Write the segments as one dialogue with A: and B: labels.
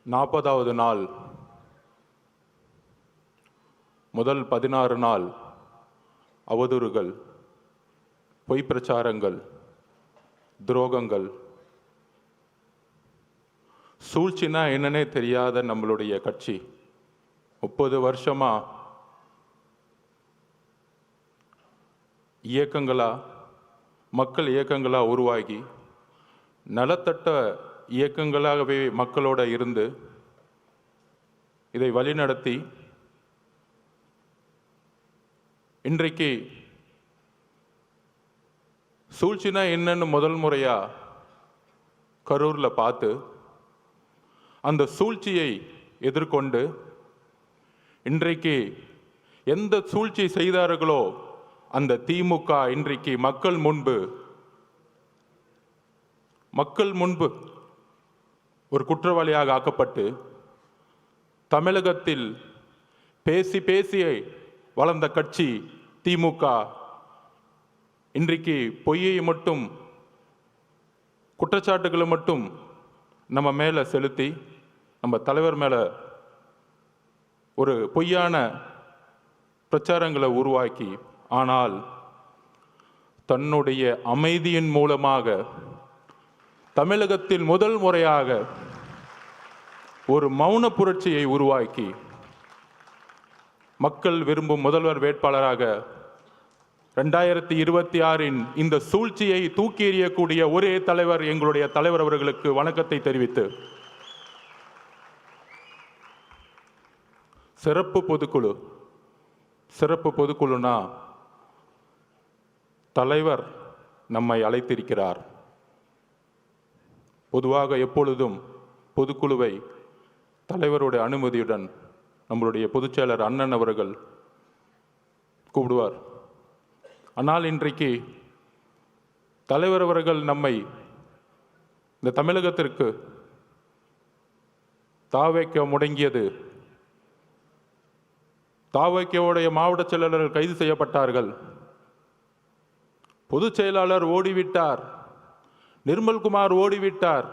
A: 40வது நாள். முதல் 16 நாள் அவதூறுகள், பொய் பிரச்சாரங்கள், துரோகங்கள், சூழ்ச்சினா என்னன்னே தெரியாத நம்மளுடைய கட்சி 30 வருஷமா இயக்கங்களா, மக்கள் இயக்கங்களா உருவாகி நலத்தட்ட இயக்கங்களாகவே மக்களோட இருந்து இதை வழிநடத்தி இன்றைக்கு சூழ்ச்சினா என்னன்னு முதல் முறையா கரூர்ல பார்த்து அந்த சூழ்ச்சியை எதிர்கொண்டு இன்றைக்கு எந்த சூழ்ச்சி செய்தார்களோ அந்த திமுக இன்றைக்கு மக்கள் முன்பு ஒரு குற்றவாளியாக ஆக்கப்பட்டு தமிழகத்தில் பேசி பேசி வளர்ந்த கட்சி திமுக இன்றைக்கு பொய்யை மட்டும், குற்றச்சாட்டுகளை மட்டும் நம்ம மேலே செலுத்தி நம்ம தலைவர் மேலே ஒரு பொய்யான பிரச்சாரங்களை உருவாக்கி, ஆனால் தன்னுடைய அமைதியின் மூலமாக தமிழகத்தில் முதல் முறையாக ஒரு மௌன புரட்சியை உருவாக்கி மக்கள் விரும்பும் முதல்வர் வேட்பாளராக 2026 இந்த சூழ்ச்சியை தூக்கி எறியக்கூடிய ஒரே தலைவர் எங்களுடைய தலைவர் அவர்களுக்கு வணக்கத்தை தெரிவித்து, சிறப்பு பொதுக்குழுனா தலைவர் நம்மை அழைத்திருக்கிறார். பொதுவாக எப்பொழுதும் பொதுக்குழுவை தலைவருடைய அனுமதியுடன் நம்மளுடைய பொதுச்செயலர் அண்ணன் அவர்கள் கூப்பிடுவார். ஆனால் இன்றைக்கு தலைவர் அவர்கள் நம்மை இந்த தமிழகத்திற்கு தாவைக்க முடங்கியது, தாவைக்கவுடைய மாவட்ட செயலாளர்கள் கைது செய்யப்பட்டார்கள், பொதுச் செயலாளர் ஓடிவிட்டார், நிர்மல்குமார் ஓடிவிட்டார்.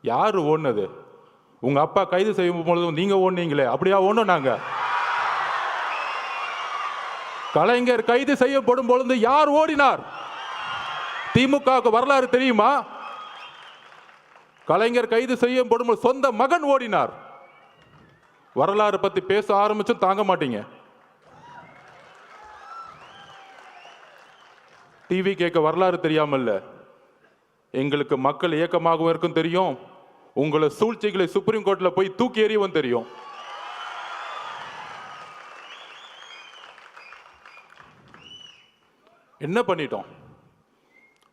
A: யார் ஓடினது? உங்க அப்பா கைது செய்யும் பொழுதும் நீங்க ஓடுனீங்களே, அப்படியா ஓடணும்? நாங்க கலைஞர் கைது செய்யப்படும் பொழுது யார் ஓடினார்? திமுக வரலாறு தெரியுமா? கலைஞர் கைது செய்யப்படும் பொழுது சொந்த மகன் ஓடினார். வரலாறு பத்தி பேச ஆரம்பிச்சும் தாங்க மாட்டீங்க. டிவி கேட்க வரலாறு தெரியாமல்ல, எங்களுக்கு மக்கள் இயக்கமாகவும் இருக்கும் தெரியும், உங்களை சூழ்ச்சிகளை சுப்ரீம் கோர்ட்ல போய் தூக்கி எறியவும் தெரியும். என்ன பண்ணிட்டோம்?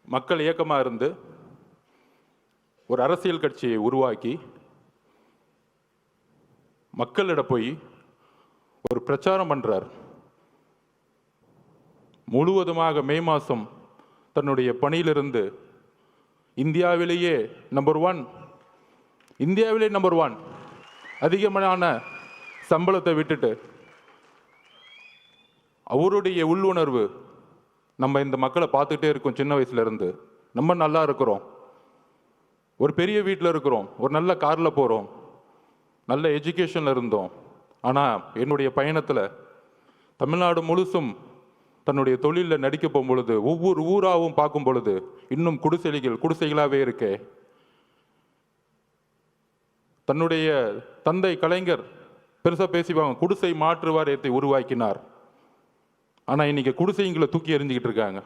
A: மக்கள் இயக்கமா இருந்து ஒரு அரசியல் கட்சியை உருவாக்கி மக்களிட போய் ஒரு பிரச்சாரம் பண்றார். முழுவதுமாக மே மாதம் தன்னுடைய பணியிலிருந்து இந்தியாவிலேயே நம்பர் 1 அதிகமான சம்பளத்தை விட்டுட்டு அவருடைய உள்ளுணர்வு, நம்ம இந்த மக்களை பார்த்துட்டே இருக்கோம், சின்ன வயசுல இருந்து நம்ம நல்லா இருக்கிறோம், ஒரு பெரிய வீட்டில் இருக்கிறோம், ஒரு நல்ல காரில் போகிறோம், நல்ல எஜுகேஷனில் இருந்தோம். ஆனால் என்னுடைய பயணத்தில் தமிழ்நாடு முழுசும் தன்னுடைய தொழிலில் நடிக்க போகும் பொழுது ஒவ்வொரு ஊராகவும் பார்க்கும் பொழுது இன்னும் குடிசைகளாகவே இருக்கே. தன்னுடைய தந்தை கலைஞர் பெருசாக பேசிவாங்க, குடிசை மாற்று வாரியத்தை உருவாக்கினார். ஆனால் இன்னைக்கு குடிசைங்களை தூக்கி எறிஞ்சிக்கிட்டு இருக்காங்க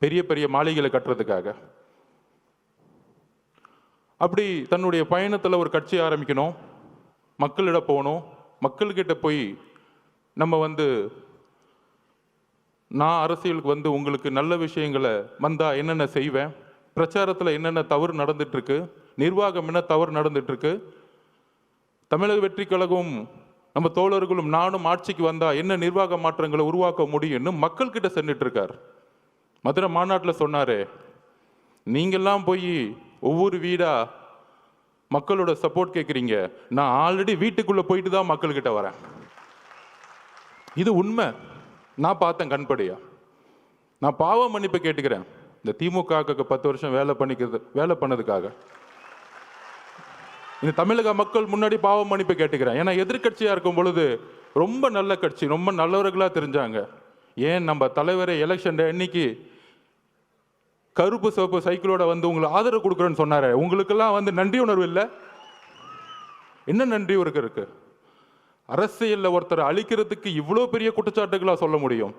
A: பெரிய பெரிய மாளிகைகளை கட்டுறதுக்காக. அப்படி தன்னுடைய பயணத்தில் ஒரு கட்சி ஆரம்பிக்கணும், மக்களிட போகணும், மக்கள்கிட்ட போய் நம்ம நான் அரசியலுக்கு உங்களுக்கு நல்ல விஷயங்களை வந்தால் என்னென்ன செய்வேன், பிரச்சாரத்தில் என்னென்ன தவறு நடந்துட்டுருக்கு, நிர்வாகம் என்ன தவறு நடந்துட்டுருக்கு, தமிழக வெற்றி கழகம் நம்ம தோழர்களும் நானும் ஆட்சிக்கு வந்தால் என்ன நிர்வாக மாற்றங்களை உருவாக்க முடியும்னு மக்கள்கிட்ட சென்றுட்டு இருக்கார். மதுரை மாநாட்டில் சொன்னாரே, நீங்கள்லாம் போய் ஒவ்வொரு வீடா மக்களோட சப்போர்ட் கேட்குறீங்க, நான் ஆல்ரெடி வீட்டுக்குள்ளே போயிட்டு தான் மக்கள்கிட்ட வரேன். இது உண்மை, நான் பார்த்தேன் கண்படியா. நான் பாவ மன்னிப்பு கேட்டுக்கிறேன் இந்த திமுக 10 வருஷம் வேலை பண்ணதுக்காக. இந்த தமிழக மக்கள் முன்னாடி பாவ மன்னிப்பு கேட்டுக்கிறேன். ஏன்னா எதிர்க்கட்சியாக இருக்கும் பொழுது ரொம்ப நல்ல கட்சி, ரொம்ப நல்லவர்களாக தெரிஞ்சாங்க. ஏன் நம்ம தலைவரை எலெக்ஷன் அன்னைக்கு கருப்பு சிவப்பு சைக்கிளோட வந்து உங்களுக்கு ஆதரவு கொடுக்குறேன்னு சொன்னாரு. உங்களுக்கெல்லாம் வந்து நன்றி உணர்வு இல்லை? என்ன நன்றி இருக்கு? அரசியல்ல ஒருத்தரை அழிக்கிறதுக்கு இவ்வளோ பெரிய குற்றச்சாட்டுகளா சொல்ல முடியும்?